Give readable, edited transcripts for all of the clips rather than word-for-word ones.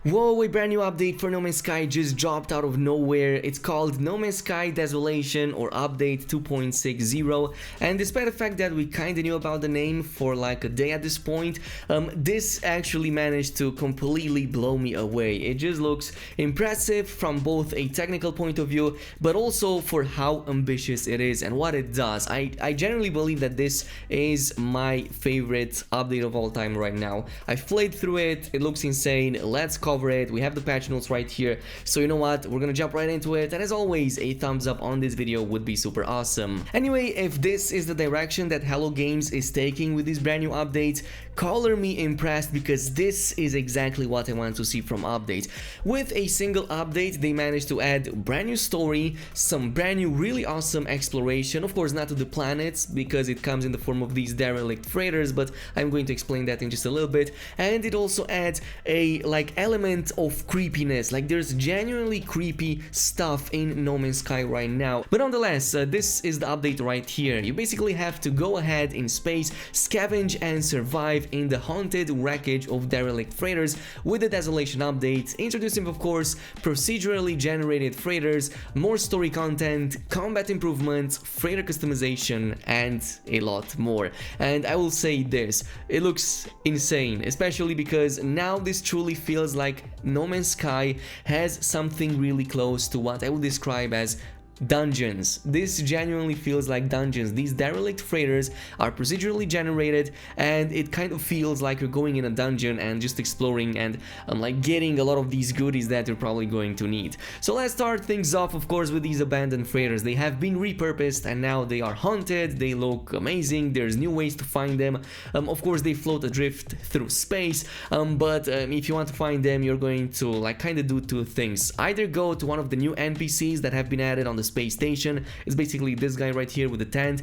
Whoa, a brand new update for No Man's Sky just dropped out of nowhere. It's called No Man's Sky Desolation or Update 2.60, and despite the fact that we kinda knew about the name for like a day at this point, this actually managed to completely blow me away. It just looks impressive from both a technical point of view, but also for how ambitious it is and what it does. I generally believe that this is my favorite update of all time right now. I've played through it, it looks insane. Let's cover it. We have the patch notes right here, so you know what, we're gonna jump right into it, and as always, a thumbs up on this video would be super awesome. Anyway, if this is the direction that Hello Games is taking with these brand new updates, color me impressed, because this is exactly what I want to see from updates. With a single update, they managed to add brand new story, some brand new really awesome exploration, of course not to the planets because it comes in the form of these derelict freighters, but I'm going to explain that in just a little bit. And it also adds a like element of creepiness, like there's genuinely creepy stuff in No Man's Sky right now. But nonetheless, this is the update right here. You basically have to go ahead in space, scavenge and survive in the haunted wreckage of derelict freighters with the Desolation update, introducing of course procedurally generated freighters, more story content, combat improvements, freighter customization, and a lot more. And I will say this, it looks insane, especially because now this truly feels like No Man's Sky has something really close to what I would describe as dungeons. This genuinely feels like dungeons. These derelict freighters are procedurally generated, and it kind of feels like you're going in a dungeon and just exploring and like getting a lot of these goodies that you're probably going to need. So let's start things off, of course, with these abandoned freighters. They have been repurposed and now they are haunted. They look amazing. There's new ways to find them. Of course, they float adrift through space, but if you want to find them, you're going to like kind of do two things. Either go to one of the new NPCs that have been added on the space station. It's basically this guy right here with the tent.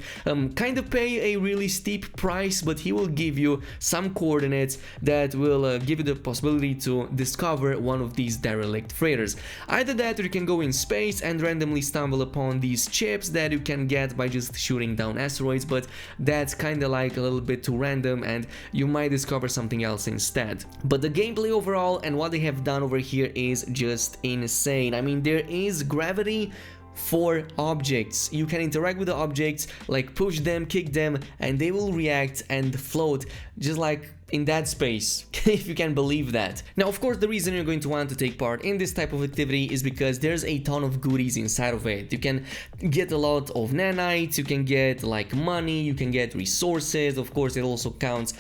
Kind of pay a really steep price, but he will give you some coordinates that will give you the possibility to discover one of these derelict freighters. Either that, or you can go in space and randomly stumble upon these chips that you can get by just shooting down asteroids, but that's kind of like a little bit too random and you might discover something else instead. But the gameplay overall and what they have done over here is just insane. I mean, there is gravity for objects. You can interact with the objects, like push them, kick them, and they will react and float just like in that space, if you can believe that. Now, of course, the reason you're going to want to take part in this type of activity is because there's a ton of goodies inside of it. You can get a lot of nanites, you can get like money, you can get resources. Of course, it also counts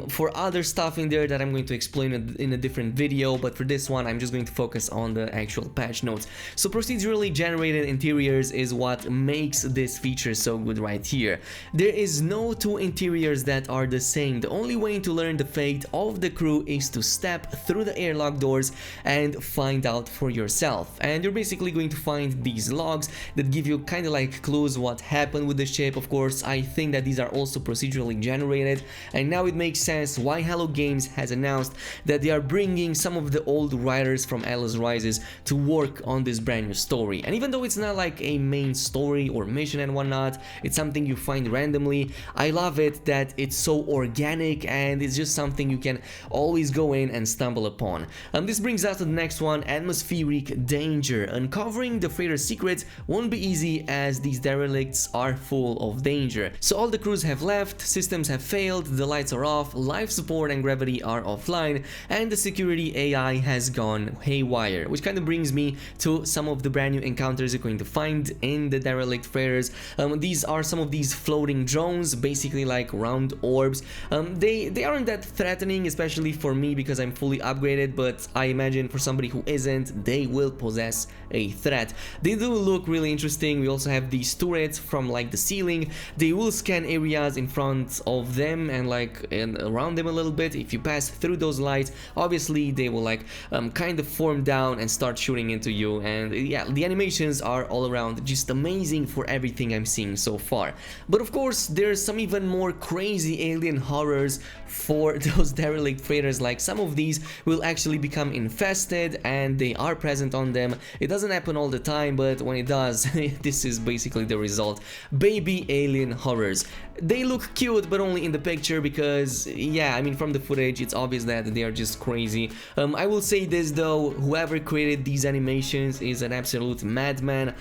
for other stuff in there that I'm going to explain in a different video, but for this one, I'm just going to focus on the actual patch notes. So procedurally generated interiors is what makes this feature so good right here. There is no two interiors that are the same. The only way to learn the fate of the crew is to step through the airlock doors and find out for yourself. And you're basically going to find these logs that give you kind of like clues what happened with the ship. Of course, I think that these are also procedurally generated, and now it makes sense why Hello Games has announced that they are bringing some of the old writers from Atlas Rises to work on this brand new story. And even though it's not like a main story or mission and whatnot, it's something you find randomly. I love it that it's so organic and it's just something you can always go in and stumble upon. This brings us to the next one, atmospheric danger. Uncovering the freighter's secrets won't be easy as these derelicts are full of danger. So all the crews have left, systems have failed, the lights are off, life support and gravity are offline, and the security AI has gone haywire, which kind of brings me to some of the brand new encounters you're going to find in the derelict freighters. These are some of these floating drones, basically like round orbs. They aren't that threatening, especially for me because I'm fully upgraded, but I imagine for somebody who isn't, they will possess a threat. They do look really interesting. We also have these turrets from like the ceiling. They will scan areas in front of them and like around them a little bit. If you pass through those lights, obviously they will like kind of form down and start shooting into you. And yeah, the animations are all around just amazing for everything I'm seeing so far. But of course, there's some even more crazy alien horrors for those derelict freighters. Like some of these will actually become infested and they are present on them. It doesn't happen all the time, but when it does, this is basically the result. Baby alien horrors. They look cute, but only in the picture because, yeah, I mean, from the footage, it's obvious that they are just crazy. I will say this though, whoever created these animations is an absolute madman.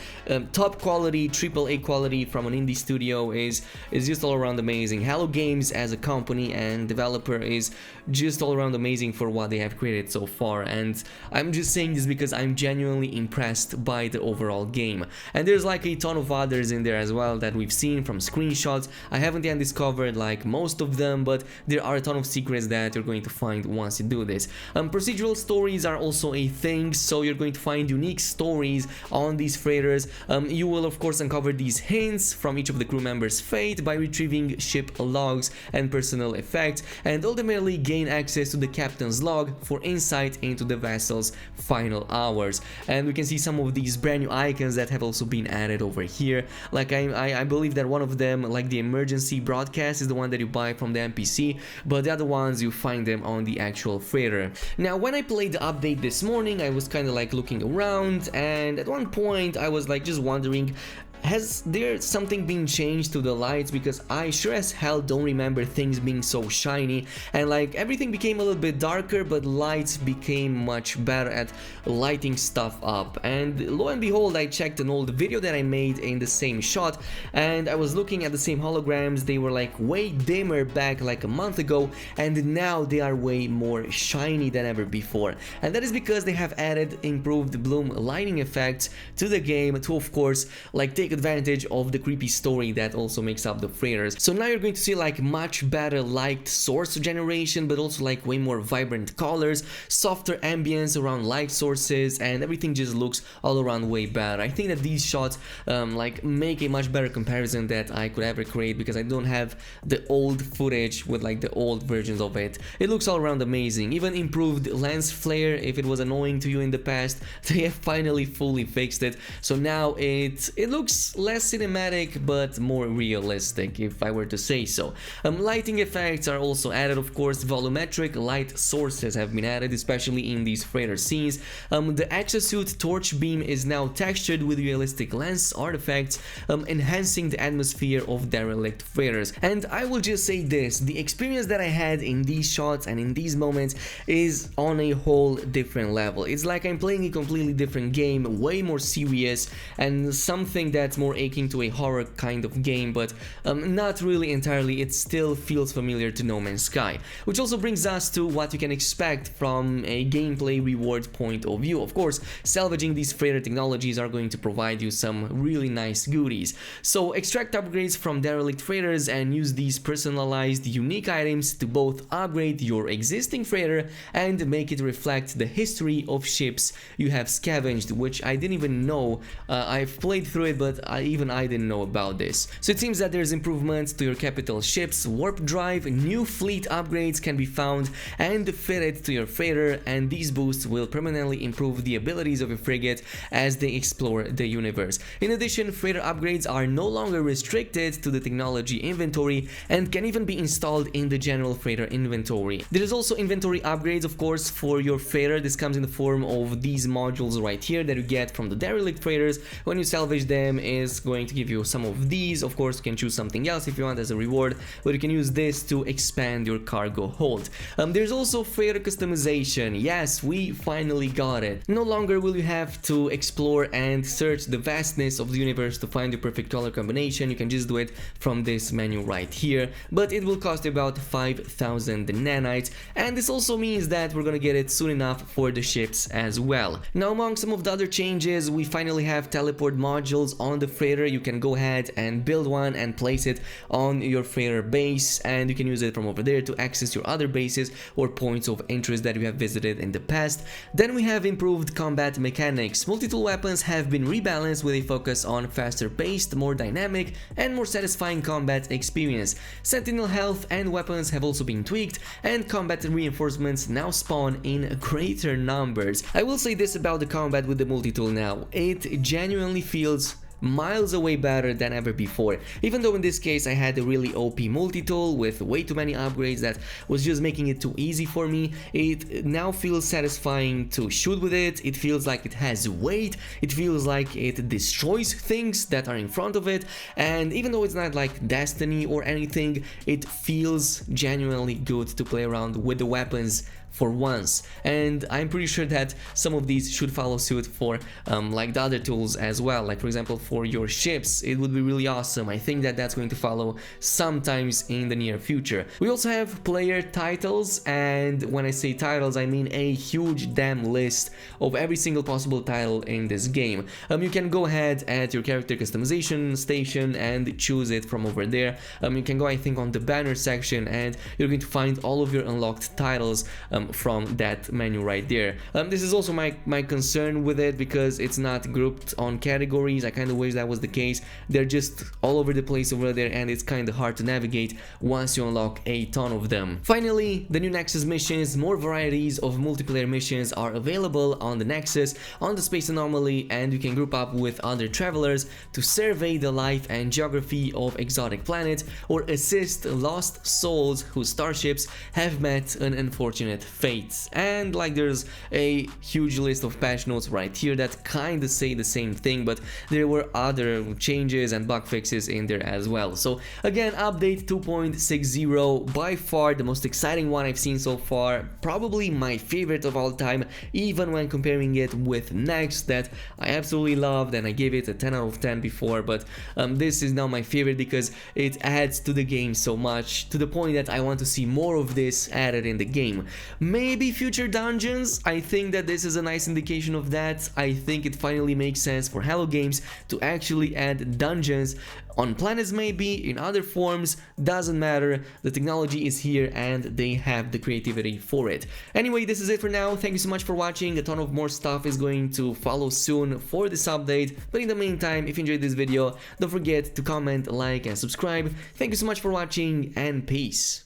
Top quality, AAA quality from an indie studio is just all around amazing. Hello Games as a company and developer is just all around amazing for what they have created so far, and I'm just saying this because I'm genuinely impressed by the overall game. And there's like a ton of others in there as well that we've seen from screenshots. I haven't yet discovered like most of them, but there are a ton of secrets that you're going to find once you do this. Procedural stories are also a thing, so you're going to find unique stories on these freighters. You will of course uncover these hints from each of the crew members' fate by retrieving ship logs and personal effects, and ultimately gain access to the captain's log for insight into the vessel's final hours. And we can see some of these brand new icons that have also been added over here. Like I believe that one of them, like the emergency broadcast, is the one that you buy from the NPC, but the other ones you find them on the actual freighter. Now when I played the update this morning, I was kind of like looking around, and at one point I was like just wondering, has there something been changed to the lights, because I sure as hell don't remember things being so shiny, and like everything became a little bit darker, but lights became much better at lighting stuff up. And lo and behold, I checked an old video that I made in the same shot, and I was looking at the same holograms. They were like way dimmer back like a month ago, and now they are way more shiny than ever before. And that is because they have added improved bloom lighting effects to the game to, of course, like take advantage of the creepy story that also makes up the freighters. So now you're going to see like much better light source generation, but also like way more vibrant colors, softer ambience around light sources, and everything just looks all around way better. I think that these shots like make a much better comparison that I could ever create, because I don't have the old footage with like the old versions of it. It looks all around amazing. Even improved lens flare if it was annoying to you in the past. They have finally fully fixed it, so now it looks less cinematic but more realistic, if I were to say so. Lighting effects are also added, of course. Volumetric light sources have been added, especially in these freighter scenes. The exosuit torch beam is now textured with realistic lens artifacts, enhancing the atmosphere of derelict freighters. And I will just say this, the experience that I had in these shots and in these moments is on a whole different level. It's like I'm playing a completely different game, way more serious, and something that's more akin to a horror kind of game, but not really entirely. It still feels familiar to No Man's Sky, which also brings us to what you can expect from a gameplay reward point of view. Of course, salvaging these freighter technologies are going to provide you some really nice goodies. So extract upgrades from derelict freighters and use these personalized unique items to both upgrade your existing freighter and make it reflect the history of ships you have scavenged, which I didn't even know. I've played through it, but even I didn't know about this. So it seems that there's improvements to your capital ships, warp drive, new fleet upgrades can be found and fitted to your freighter, and these boosts will permanently improve the abilities of your frigate as they explore the universe. In addition, freighter upgrades are no longer restricted to the technology inventory and can even be installed in the general freighter inventory. There is also inventory upgrades, of course, for your freighter. This comes in the form of these modules right here that you get from the derelict freighters. When you salvage them, is going to give you some of these. Of course, you can choose something else if you want as a reward, but you can use this to expand your cargo hold. There's also freighter customization. Yes, we finally got it. No longer will you have to explore and search the vastness of the universe to find your perfect color combination. You can just do it from this menu right here, but it will cost you about 5,000 nanites, and this also means that we're gonna get it soon enough for the ships as well. Now, among some of the other changes, we finally have teleport modules on the freighter. You can go ahead and build one and place it on your freighter base, and you can use it from over there to access your other bases or points of interest that you have visited in the past. Then we have improved combat mechanics. Multi-tool weapons have been rebalanced with a focus on faster paced, more dynamic and more satisfying combat experience. Sentinel health and weapons have also been tweaked, and combat reinforcements now spawn in greater numbers. I will say this about the combat with the multi-tool now, it genuinely feels miles away better than ever before. Even though in this case I had a really OP multi-tool with way too many upgrades that was just making it too easy for me, it now feels satisfying to shoot with it. It feels like it has weight, it feels like it destroys things that are in front of it, and even though it's not like Destiny or anything, it feels genuinely good to play around with the weapons for once. And I'm pretty sure that some of these should follow suit for like the other tools as well. Like for example, for your ships, it would be really awesome. I think that that's going to follow sometimes in the near future. We also have player titles, and when I say titles, I mean a huge damn list of every single possible title in this game. You can go ahead at your character customization station and choose it from over there. You can go, I think, on the banner section, and you're going to find all of your unlocked titles from that menu right there. This is also my concern with it, because it's not grouped on categories. I kind of wish that was the case. They're just all over the place over there, and it's kind of hard to navigate once you unlock a ton of them. Finally, the new Nexus missions. More varieties of multiplayer missions are available on the Nexus, on the Space Anomaly, and you can group up with other travelers to survey the life and geography of exotic planets or assist lost souls whose starships have met an unfortunate fate. And like there's a huge list of patch notes right here that kinda say the same thing, but there were other changes and bug fixes in there as well. So again, update 2.60, by far the most exciting one I've seen so far, probably my favorite of all time, even when comparing it with Next, that I absolutely loved and I gave it a 10 out of 10 before, but this is now my favorite because it adds to the game so much, to the point that I want to see more of this added in the game. Maybe future dungeons. I think that this is a nice indication of that. I think it finally makes sense for Hello Games to actually add dungeons on planets, maybe in other forms, doesn't matter. The technology is here and they have the creativity for it. Anyway, this is it for now. Thank you so much for watching. A ton of more stuff is going to follow soon for this update, but in the meantime, if you enjoyed this video, don't forget to comment, like and subscribe. Thank you so much for watching, and peace.